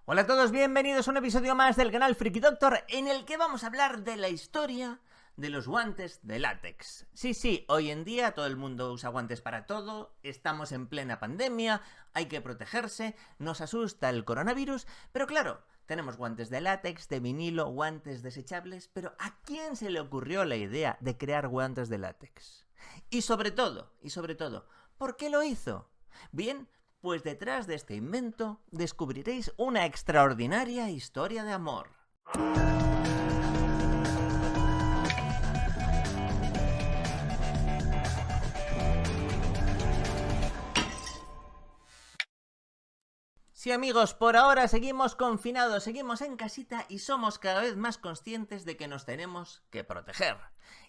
Hola a todos, bienvenidos a un episodio más del canal Friki Doctor, en el que vamos a hablar de la historia de los guantes de látex. Sí, hoy en día todo el mundo usa guantes para todo, estamos en plena pandemia, hay que protegerse, nos asusta el coronavirus, pero claro, tenemos guantes de látex, de vinilo, guantes desechables, pero ¿a quién se le ocurrió la idea de crear guantes de látex? Y sobre todo, ¿por qué lo hizo? Bien, pues detrás de este invento descubriréis una extraordinaria historia de amor. Sí, amigos, por ahora seguimos confinados, seguimos en casita y somos cada vez más conscientes de que nos tenemos que proteger.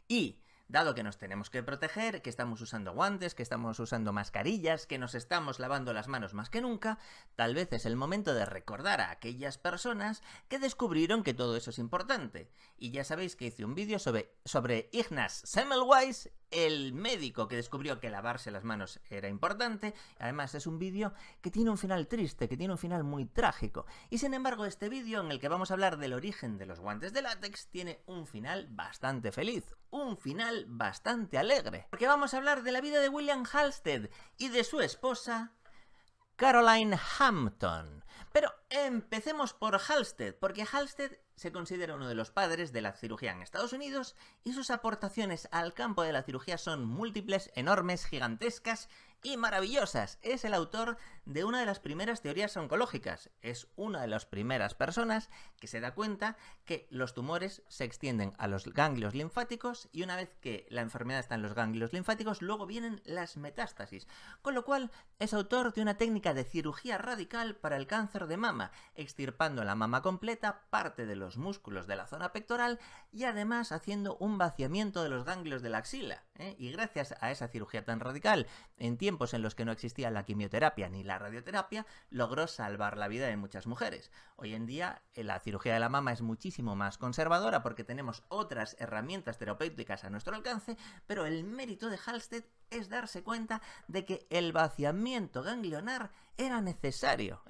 Y dado que nos tenemos que proteger, que estamos usando guantes, que estamos usando mascarillas, que nos estamos lavando las manos más que nunca, tal vez es el momento de recordar a aquellas personas que descubrieron que todo eso es importante. Y ya sabéis que hice un vídeo sobre Ignaz Semmelweis, el médico que descubrió que lavarse las manos era importante. Además es un vídeo que tiene un final triste, que tiene un final muy trágico. Y sin embargo este vídeo, en el que vamos a hablar del origen de los guantes de látex, tiene un final bastante feliz, un final bastante alegre. Porque vamos a hablar de la vida de William Halsted y de su esposa Caroline Hampton. Pero empecemos por Halsted, porque Halsted se considera uno de los padres de la cirugía en Estados Unidos y sus aportaciones al campo de la cirugía son múltiples, enormes, gigantescas y maravillosas. Es el autor de una de las primeras teorías oncológicas. Es una de las primeras personas que se da cuenta que los tumores se extienden a los ganglios linfáticos y una vez que la enfermedad está en los ganglios linfáticos, luego vienen las metástasis. Con lo cual es autor de una técnica de cirugía radical para el cáncer de mama, extirpando la mama completa, parte de los músculos de la zona pectoral y además haciendo un vaciamiento de los ganglios de la axila. Y gracias a esa cirugía tan radical, en tiempos en los que no existía la quimioterapia ni la radioterapia, logró salvar la vida de muchas mujeres. Hoy en día la cirugía de la mama es muchísimo más conservadora porque tenemos otras herramientas terapéuticas a nuestro alcance, pero el mérito de Halsted es darse cuenta de que el vaciamiento ganglionar era necesario,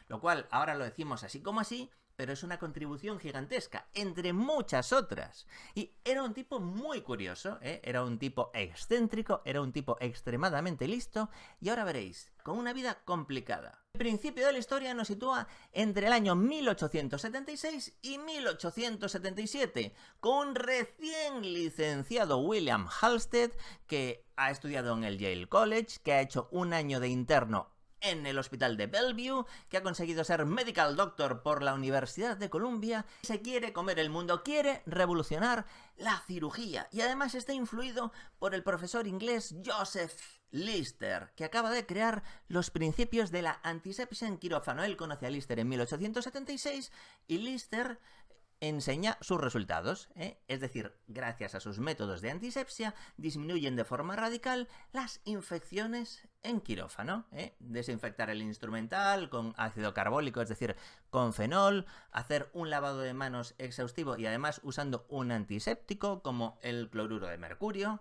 lo cual ahora lo decimos así como así, pero es una contribución gigantesca, entre muchas otras. Y era un tipo muy curioso, era un tipo excéntrico, era un tipo extremadamente listo, y ahora veréis, con una vida complicada. El principio de la historia nos sitúa entre el año 1876 y 1877, con un recién licenciado William Halsted, que ha estudiado en el Yale College, que ha hecho un año de interno en el hospital de Bellevue, que ha conseguido ser medical doctor por la Universidad de Columbia, se quiere comer el mundo, quiere revolucionar la cirugía y además está influido por el profesor inglés Joseph Lister, que acaba de crear los principios de la antisepsia en quirófano. Él conoce a Lister en 1876 y Lister enseña sus resultados, es decir, gracias a sus métodos de antisepsia disminuyen de forma radical las infecciones en quirófano, desinfectar el instrumental con ácido carbólico, es decir, con fenol, hacer un lavado de manos exhaustivo y además usando un antiséptico como el cloruro de mercurio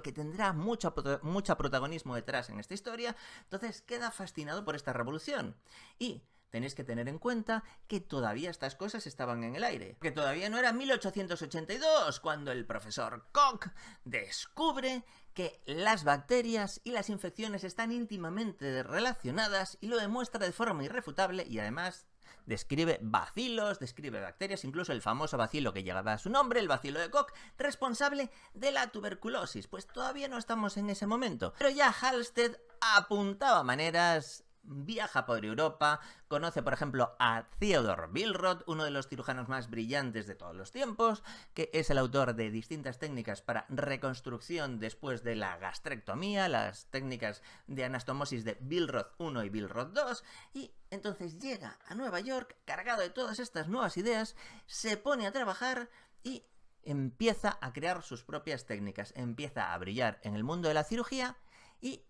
que tendrá mucho protagonismo detrás en esta historia. Entonces queda fascinado por esta revolución y tenéis que tener en cuenta que todavía estas cosas estaban en el aire. Que todavía no era 1882 cuando el profesor Koch descubre que las bacterias y las infecciones están íntimamente relacionadas y lo demuestra de forma irrefutable y además describe bacilos, describe bacterias, incluso el famoso bacilo que llevaba a su nombre, el bacilo de Koch, responsable de la tuberculosis. Pues todavía no estamos en ese momento. Pero ya Halsted apuntaba maneras, viaja por Europa, conoce por ejemplo a Theodor Billroth, uno de los cirujanos más brillantes de todos los tiempos, que es el autor de distintas técnicas para reconstrucción después de la gastrectomía, las técnicas de anastomosis de Billroth I y Billroth II, y entonces llega a Nueva York cargado de todas estas nuevas ideas, se pone a trabajar y empieza a crear sus propias técnicas, empieza a brillar en el mundo de la cirugía y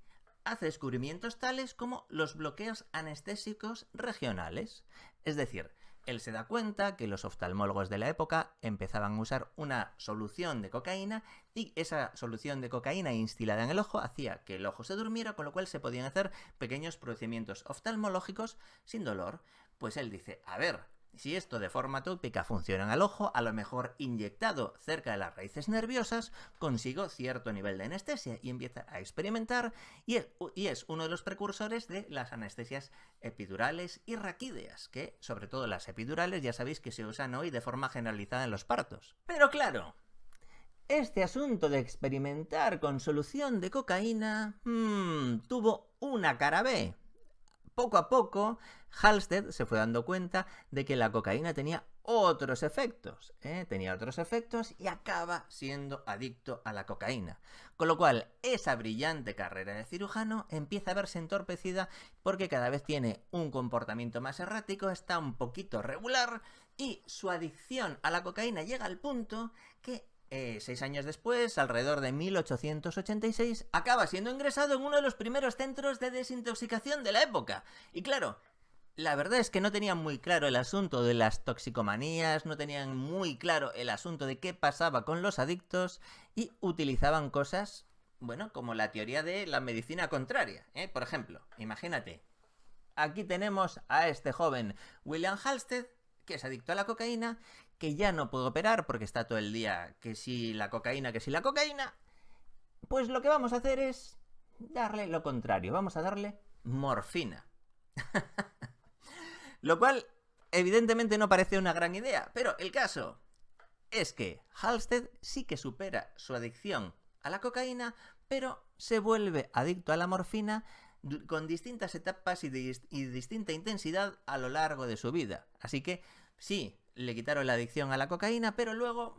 hace descubrimientos tales como los bloqueos anestésicos regionales. Es decir, él se da cuenta que los oftalmólogos de la época empezaban a usar una solución de cocaína y esa solución de cocaína instilada en el ojo hacía que el ojo se durmiera, con lo cual se podían hacer pequeños procedimientos oftalmológicos sin dolor. Pues él dice, a ver, si esto de forma tópica funciona en el ojo, a lo mejor inyectado cerca de las raíces nerviosas consigo cierto nivel de anestesia, y empieza a experimentar, y es uno de los precursores de las anestesias epidurales y raquídeas, que sobre todo las epidurales ya sabéis que se usan hoy de forma generalizada en los partos. Pero claro, este asunto de experimentar con solución de cocaína tuvo una cara B. Poco a poco, Halsted se fue dando cuenta de que la cocaína tenía otros efectos, y acaba siendo adicto a la cocaína. Con lo cual, esa brillante carrera de cirujano empieza a verse entorpecida porque cada vez tiene un comportamiento más errático, está un poquito regular, y su adicción a la cocaína llega al punto que 6 años después, alrededor de 1886, acaba siendo ingresado en uno de los primeros centros de desintoxicación de la época. Y claro, la verdad es que no tenían muy claro el asunto de las toxicomanías, no tenían muy claro el asunto de qué pasaba con los adictos, y utilizaban cosas, bueno, como la teoría de la medicina contraria. Por ejemplo, imagínate, aquí tenemos a este joven William Halsted, que es adicto a la cocaína, que ya no puede operar porque está todo el día que si la cocaína, pues lo que vamos a hacer es darle lo contrario, vamos a darle morfina. Lo cual evidentemente no parece una gran idea, pero el caso es que Halsted sí que supera su adicción a la cocaína, pero se vuelve adicto a la morfina con distintas etapas y distinta intensidad a lo largo de su vida. Así que sí, le quitaron la adicción a la cocaína, pero luego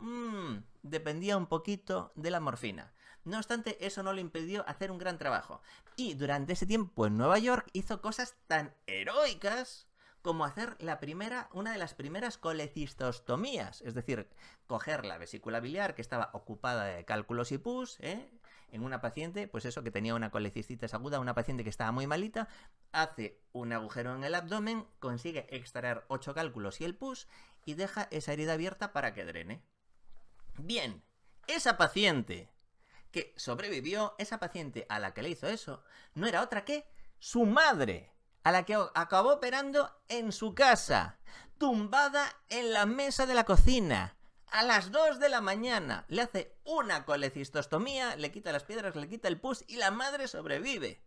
dependía un poquito de la morfina. No obstante, eso no le impidió hacer un gran trabajo. Y durante ese tiempo en Nueva York hizo cosas tan heroicas como hacer una de las primeras colecistostomías, es decir, coger la vesícula biliar que estaba ocupada de cálculos y pus, en una paciente, pues eso, que tenía una colecistitis aguda, una paciente que estaba muy malita, hace un agujero en el abdomen, consigue extraer 8 cálculos y el pus, y deja esa herida abierta para que drene. Bien, esa paciente que sobrevivió, esa paciente a la que le hizo eso, no era otra que su madre, a la que acabó operando en su casa, tumbada en la mesa de la cocina. A las 2 de la mañana le hace una colecistostomía, le quita las piedras, le quita el pus, y la madre sobrevive.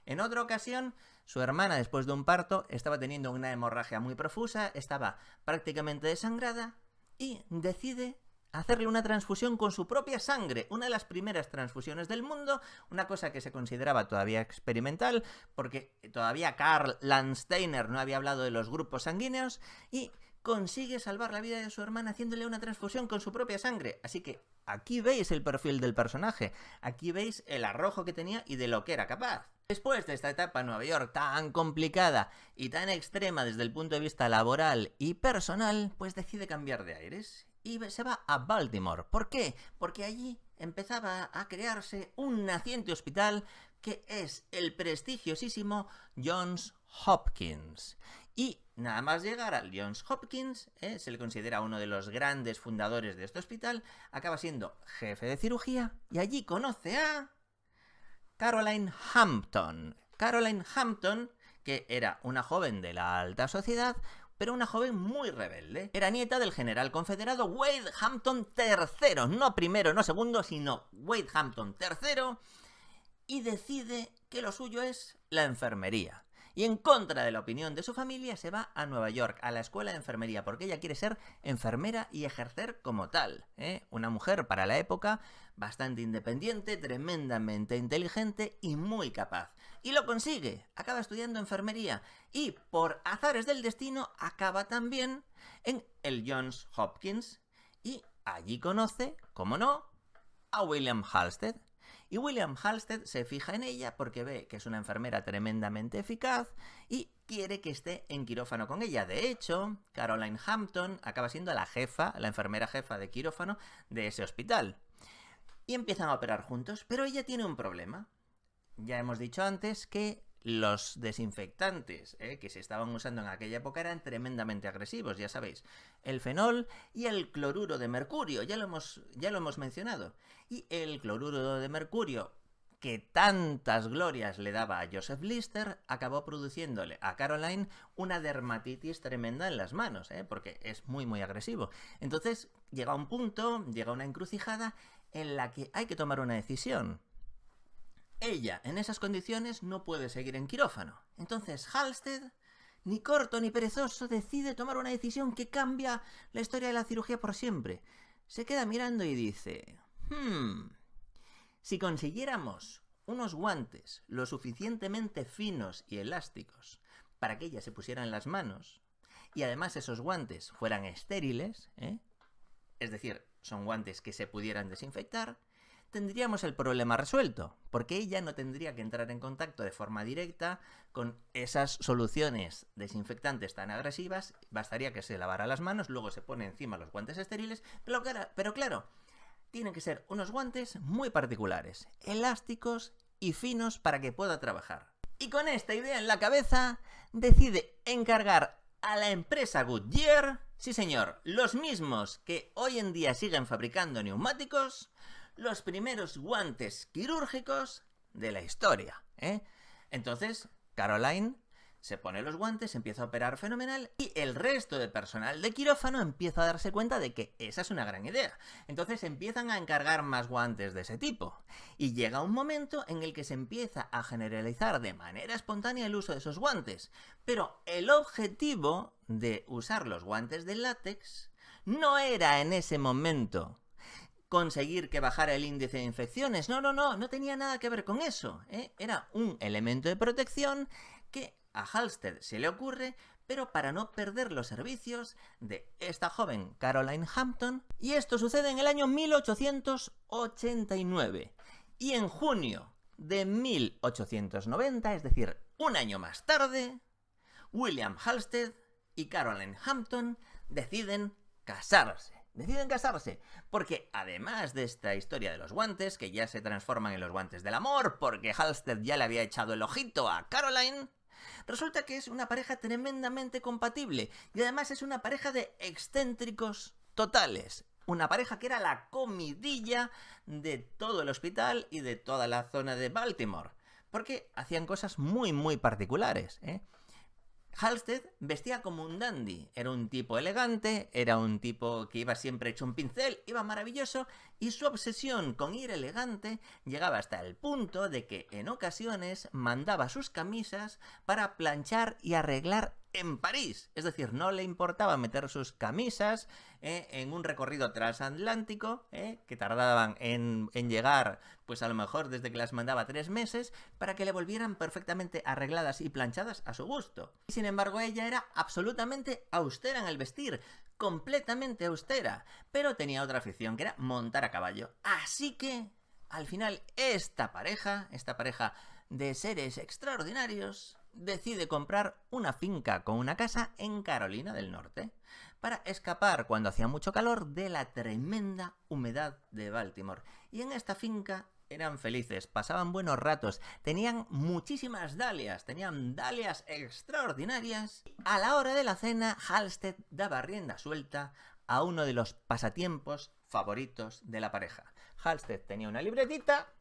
En otra ocasión, su hermana, después de un parto, estaba teniendo una hemorragia muy profusa, estaba prácticamente desangrada, y decide hacerle una transfusión con su propia sangre, una de las primeras transfusiones del mundo, una cosa que se consideraba todavía experimental, porque todavía Karl Landsteiner no había hablado de los grupos sanguíneos, y consigue salvar la vida de su hermana haciéndole una transfusión con su propia sangre. Así que aquí veis el perfil del personaje, aquí veis el arrojo que tenía y de lo que era capaz. Después de esta etapa en Nueva York tan complicada y tan extrema desde el punto de vista laboral y personal, pues decide cambiar de aires y se va a Baltimore. ¿Por qué? Porque allí empezaba a crearse un naciente hospital que es el prestigiosísimo Johns Hopkins. Y nada más llegar al Johns Hopkins, se le considera uno de los grandes fundadores de este hospital, acaba siendo jefe de cirugía, y allí conoce a Caroline Hampton. Caroline Hampton, que era una joven de la alta sociedad, pero una joven muy rebelde. Era nieta del general confederado Wade Hampton III, no primero, no segundo, sino Wade Hampton III, y decide que lo suyo es la enfermería. Y en contra de la opinión de su familia se va a Nueva York, a la escuela de enfermería, porque ella quiere ser enfermera y ejercer como tal. Una mujer para la época bastante independiente, tremendamente inteligente y muy capaz. Y lo consigue, acaba estudiando enfermería y por azares del destino acaba también en el Johns Hopkins y allí conoce, como no, a William Halsted. Y William Halsted se fija en ella porque ve que es una enfermera tremendamente eficaz y quiere que esté en quirófano con ella. De hecho, Caroline Hampton acaba siendo la enfermera jefa de quirófano de ese hospital. Y empiezan a operar juntos, pero ella tiene un problema. Ya hemos dicho antes que los desinfectantes que se estaban usando en aquella época eran tremendamente agresivos, ya sabéis. El fenol y el cloruro de mercurio, ya lo hemos mencionado. Y el cloruro de mercurio, que tantas glorias le daba a Joseph Lister, acabó produciéndole a Caroline una dermatitis tremenda en las manos, porque es muy muy agresivo. Entonces llega un punto, llega una encrucijada en la que hay que tomar una decisión. Ella, en esas condiciones, no puede seguir en quirófano. Entonces Halsted, ni corto ni perezoso, decide tomar una decisión que cambia la historia de la cirugía por siempre. Se queda mirando y dice... Si consiguiéramos unos guantes lo suficientemente finos y elásticos para que ella se pusiera en las manos, y además esos guantes fueran estériles, es decir, son guantes que se pudieran desinfectar, tendríamos el problema resuelto, porque ella no tendría que entrar en contacto de forma directa con esas soluciones desinfectantes tan agresivas, bastaría que se lavara las manos, luego se pone encima los guantes estériles, pero claro, tienen que ser unos guantes muy particulares, elásticos y finos para que pueda trabajar. Y con esta idea en la cabeza, decide encargar a la empresa Goodyear, sí señor, los mismos que hoy en día siguen fabricando neumáticos, los primeros guantes quirúrgicos de la historia. Entonces, Caroline se pone los guantes, empieza a operar fenomenal y el resto de personal de quirófano empieza a darse cuenta de que esa es una gran idea. Entonces empiezan a encargar más guantes de ese tipo. Y llega un momento en el que se empieza a generalizar de manera espontánea el uso de esos guantes. Pero el objetivo de usar los guantes de látex no era en ese momento conseguir que bajara el índice de infecciones. No tenía nada que ver con eso. Era un elemento de protección que a Halsted se le ocurre, pero para no perder los servicios de esta joven Caroline Hampton, y esto sucede en el año 1889. Y en junio de 1890, es decir, un año más tarde, William Halsted y Caroline Hampton deciden casarse. Porque además de esta historia de los guantes, que ya se transforman en los guantes del amor, porque Halsted ya le había echado el ojito a Caroline, resulta que es una pareja tremendamente compatible y además es una pareja de excéntricos totales. Una pareja que era la comidilla de todo el hospital y de toda la zona de Baltimore, porque hacían cosas muy muy particulares. Halsted vestía como un dandy, era un tipo elegante, era un tipo que iba siempre hecho un pincel, iba maravilloso, y su obsesión con ir elegante llegaba hasta el punto de que en ocasiones mandaba sus camisas para planchar y arreglar en París. Es decir, no le importaba meter sus camisas en un recorrido transatlántico, que tardaban en llegar, pues a lo mejor desde que las mandaba 3 meses, para que le volvieran perfectamente arregladas y planchadas a su gusto. Y sin embargo, ella era absolutamente austera en el vestir, completamente austera, pero tenía otra afición, que era montar a caballo. Así que, al final, esta pareja de seres extraordinarios, decide comprar una finca con una casa en Carolina del Norte para escapar cuando hacía mucho calor de la tremenda humedad de Baltimore. Y en esta finca eran felices, pasaban buenos ratos, tenían muchísimas dalias, tenían dalias extraordinarias. A la hora de la cena, Halsted daba rienda suelta a uno de los pasatiempos favoritos de la pareja. Halsted tenía una libretita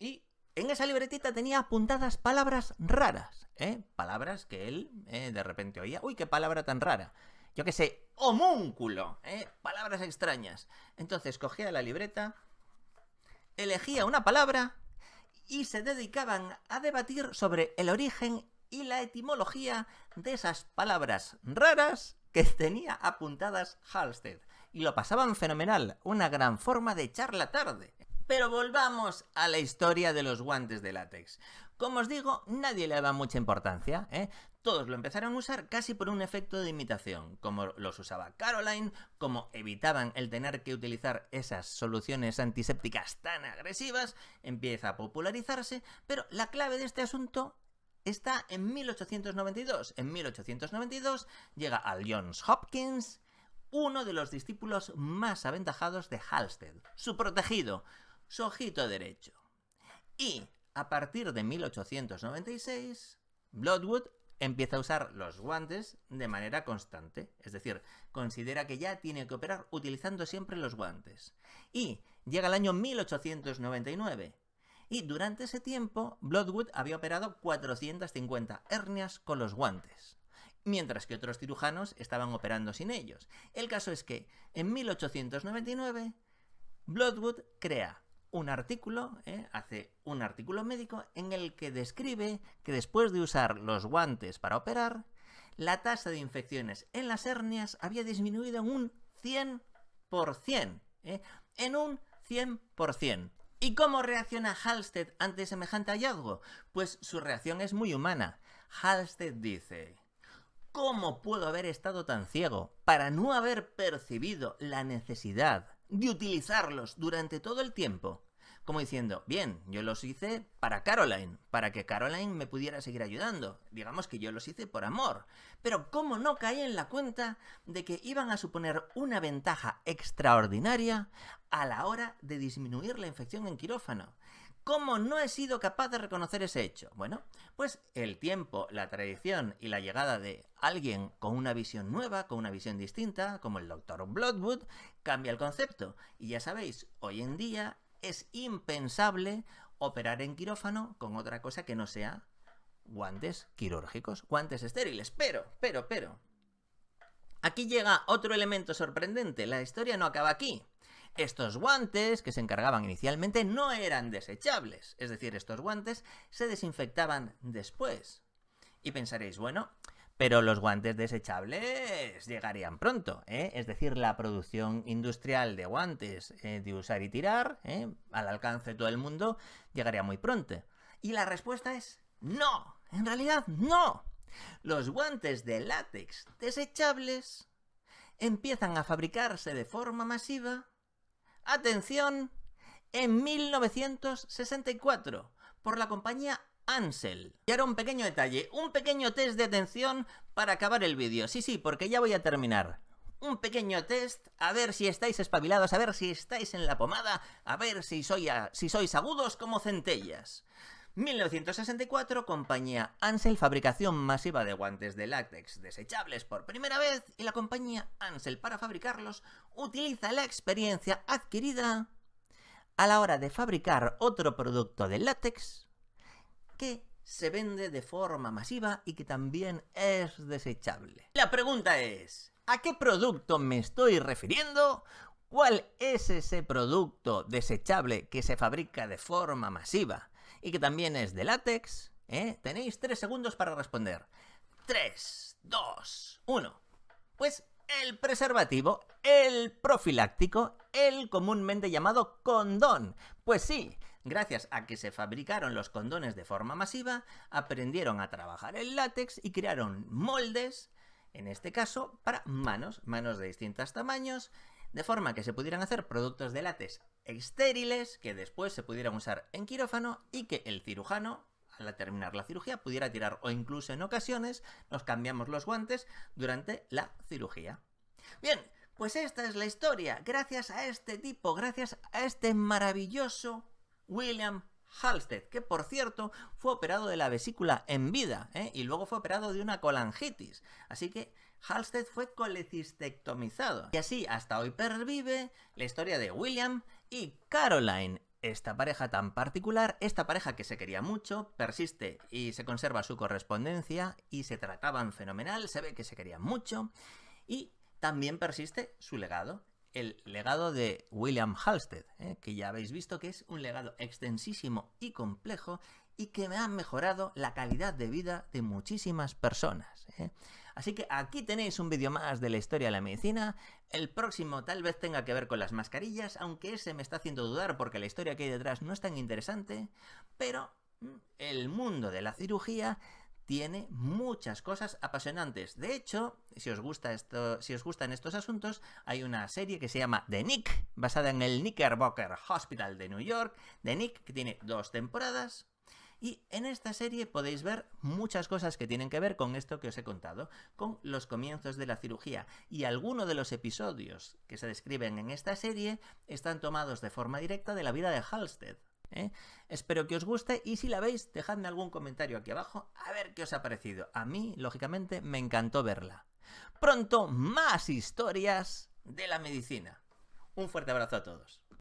y en esa libretita tenía apuntadas palabras raras, palabras que él de repente oía. ¡Uy, qué palabra tan rara! Yo qué sé, homúnculo, palabras extrañas. Entonces cogía la libreta, elegía una palabra y se dedicaban a debatir sobre el origen y la etimología de esas palabras raras que tenía apuntadas Halsted. Y lo pasaban fenomenal, una gran forma de echar la tarde. Pero volvamos a la historia de los guantes de látex. Como os digo, nadie le daba mucha importancia, Todos lo empezaron a usar casi por un efecto de imitación, como los usaba Caroline, como evitaban el tener que utilizar esas soluciones antisépticas tan agresivas, empieza a popularizarse, pero la clave de este asunto está en 1892. En 1892 llega al Johns Hopkins uno de los discípulos más aventajados de Halsted, su protegido, su ojito derecho. Y a partir de 1896, Bloodwood empieza a usar los guantes de manera constante. Es decir, considera que ya tiene que operar utilizando siempre los guantes. Y llega el año 1899. Y durante ese tiempo, Bloodwood había operado 450 hernias con los guantes, mientras que otros cirujanos estaban operando sin ellos. El caso es que en 1899, Bloodwood crea un artículo, hace un artículo médico en el que describe que después de usar los guantes para operar, la tasa de infecciones en las hernias había disminuido en un 100%. En un 100%. ¿Y cómo reacciona Halsted ante semejante hallazgo? Pues su reacción es muy humana. Halsted dice: ¿cómo puedo haber estado tan ciego para no haber percibido la necesidad de utilizarlos durante todo el tiempo? Como diciendo, bien, yo los hice para Caroline, para que Caroline me pudiera seguir ayudando. Digamos que yo los hice por amor. Pero ¿cómo no caí en la cuenta de que iban a suponer una ventaja extraordinaria a la hora de disminuir la infección en quirófano? ¿Cómo no he sido capaz de reconocer ese hecho? Bueno, pues el tiempo, la tradición y la llegada de alguien con una visión nueva, con una visión distinta, como el Dr. Bloodwood, cambia el concepto. Y ya sabéis, hoy en día es impensable operar en quirófano con otra cosa que no sea guantes quirúrgicos, guantes estériles. Pero, aquí llega otro elemento sorprendente. La historia no acaba aquí. Estos guantes que se encargaban inicialmente no eran desechables. Es decir, estos guantes se desinfectaban después. Y pensaréis, bueno, pero los guantes desechables llegarían pronto, Es decir, la producción industrial de guantes de usar y tirar, al alcance de todo el mundo, llegaría muy pronto. Y la respuesta es no, en realidad no. Los guantes de látex desechables empiezan a fabricarse de forma masiva, atención, en 1964, por la compañía Ansell. Y ahora un pequeño detalle, un pequeño test de atención para acabar el vídeo. Sí, porque ya voy a terminar. Un pequeño test, a ver si estáis espabilados, a ver si estáis en la pomada, a ver si sois agudos como centellas. 1964, compañía Ansell, fabricación masiva de guantes de látex desechables por primera vez, y la compañía Ansell, para fabricarlos, utiliza la experiencia adquirida a la hora de fabricar otro producto de látex que se vende de forma masiva y que también es desechable. La pregunta es, ¿a qué producto me estoy refiriendo? ¿Cuál es ese producto desechable que se fabrica de forma masiva y que también es de látex? Tenéis 3 segundos para responder. 3, 2, 1. Pues el preservativo, el profiláctico, el comúnmente llamado condón. Pues sí, gracias a que se fabricaron los condones de forma masiva, aprendieron a trabajar el látex y crearon moldes, en este caso, para manos de distintos tamaños, de forma que se pudieran hacer productos de látex estériles que después se pudieran usar en quirófano y que el cirujano, al terminar la cirugía, pudiera tirar, o incluso en ocasiones nos cambiamos los guantes durante la cirugía. Bien, pues esta es la historia. Gracias a este tipo, gracias a este maravilloso William Halsted, que por cierto fue operado de la vesícula en vida, y luego fue operado de una colangitis. Así que Halsted fue colecistectomizado. Y así hasta hoy pervive la historia de William y Caroline. Esta pareja tan particular, esta pareja que se quería mucho, persiste y se conserva su correspondencia y se trataban fenomenal, se ve que se querían mucho y también persiste su legado, el legado de William Halsted, que ya habéis visto que es un legado extensísimo y complejo y que me ha mejorado la calidad de vida de muchísimas personas. Así que aquí tenéis un vídeo más de la historia de la medicina. El próximo tal vez tenga que ver con las mascarillas, aunque ese me está haciendo dudar porque la historia que hay detrás no es tan interesante, pero el mundo de la cirugía tiene muchas cosas apasionantes. De hecho, si os gustan estos asuntos, hay una serie que se llama The Knick, basada en el Knickerbocker Hospital de New York. The Knick, que tiene 2 temporadas. Y en esta serie podéis ver muchas cosas que tienen que ver con esto que os he contado, con los comienzos de la cirugía. Y algunos de los episodios que se describen en esta serie están tomados de forma directa de la vida de Halsted. Espero que os guste y si la veis, dejadme algún comentario aquí abajo a ver qué os ha parecido. A mí, lógicamente, me encantó verla. Pronto, más historias de la medicina. Un fuerte abrazo a todos.